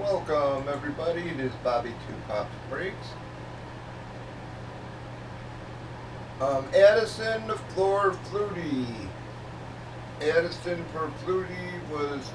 Welcome everybody, it is Bobby Two Pops Breaks. Addison for Flutie. Addison for Flutie was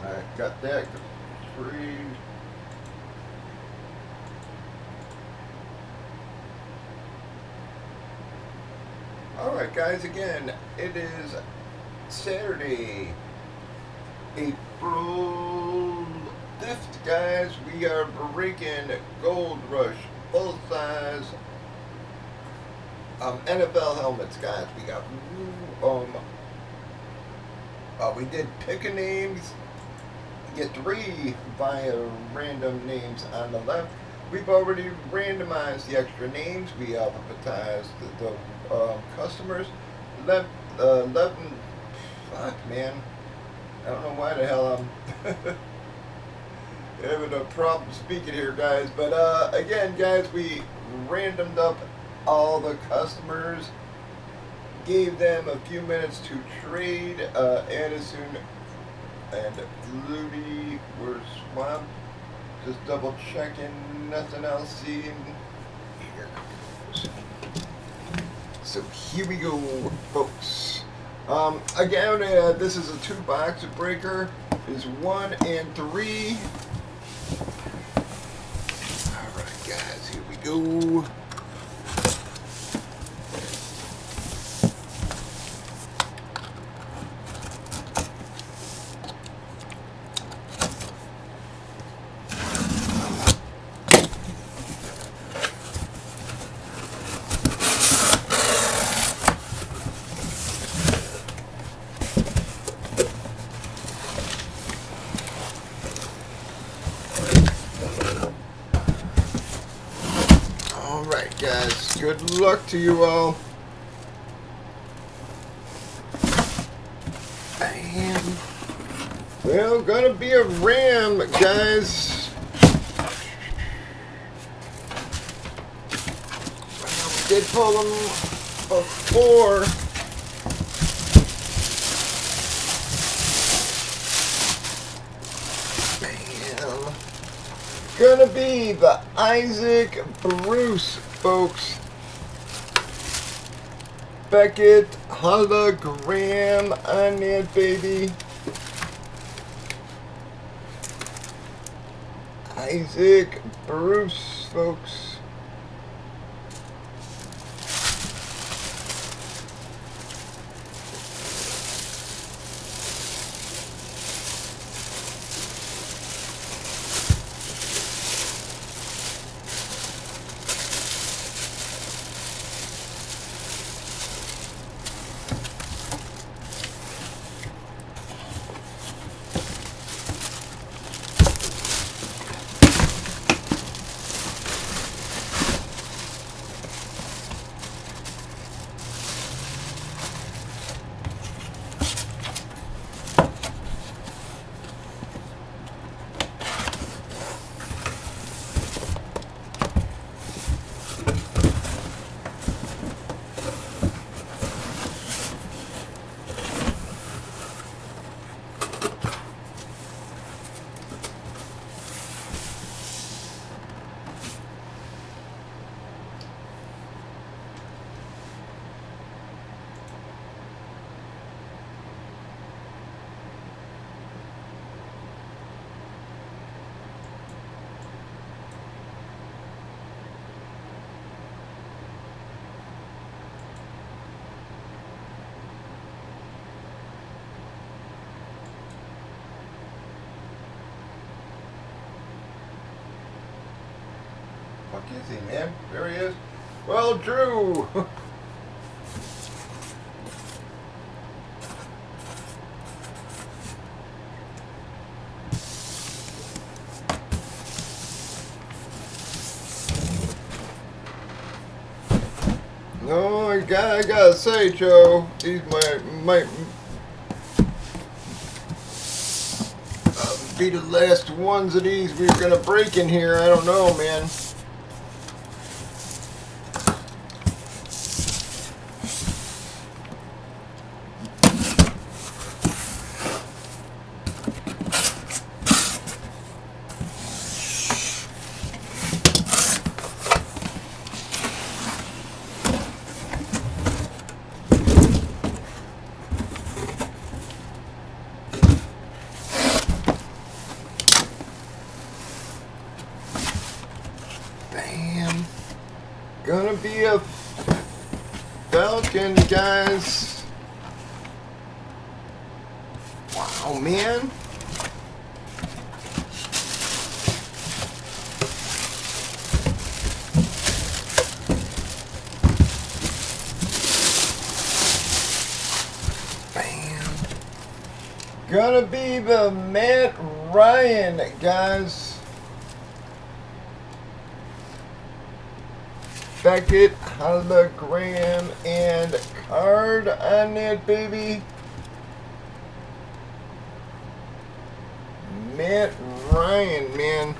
I got that free. Alright guys, again, it is Saturday, April 5th, guys. We are breaking Gold Rush full size NFL helmets, guys. We got we did pick a names. You get 3 via random names on the left. We've already randomized the extra names. We alphabetized the customers. 11. Fuck, man. I don't know why the hell I'm having a problem speaking here, guys. But again, guys, we randomed up all the customers. Gave them a few minutes to trade. Addison and Flutie were swamped. Just double checking, nothing else seen. Here goes. So here we go, folks. Again, this is a 2-box breaker. Is 1 and 3. All right, guys, here we go. Alright guys, good luck to you all. Bam. Well, gonna be a Ram, guys. We did pull them before. Bam. Gonna be the Isaac Bruce, folks. Beckett hologram on that baby. Isaac Bruce, folks. Fuck is he, man? There he is. Well, Drew. I gotta say, Joe, these might be the last ones of these we're gonna break in here. I don't know, man. Bam. Gonna be a Falcon, guys. Wow, man. Bam. Gonna be the Matt Ryan, guys. Beckett, hologram, and card on that, baby. Matt Ryan, man.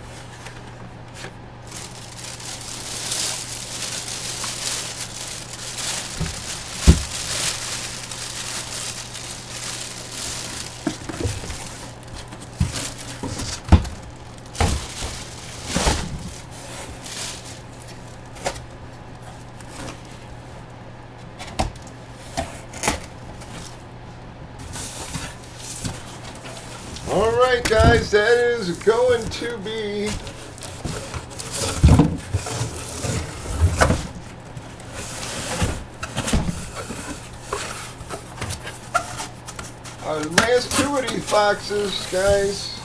Alright, guys, that is going to be our last two of these boxes, guys.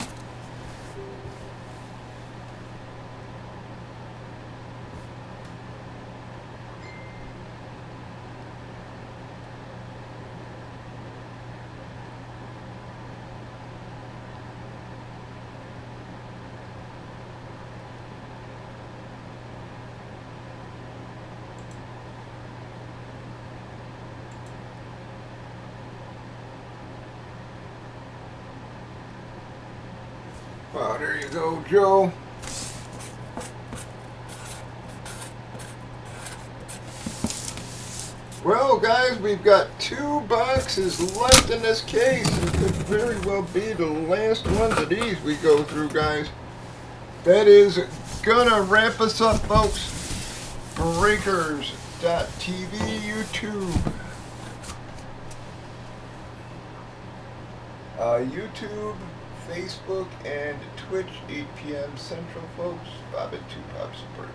Oh, there you go, Joe. Well, guys, we've got 2 boxes left in this case. It could very well be the last ones of these we go through, guys. That is gonna wrap us up, folks. Breakers.tv, YouTube. YouTube, Facebook, and Twitch, 8 p.m. Central, folks. Bob at 2 Pop Sports.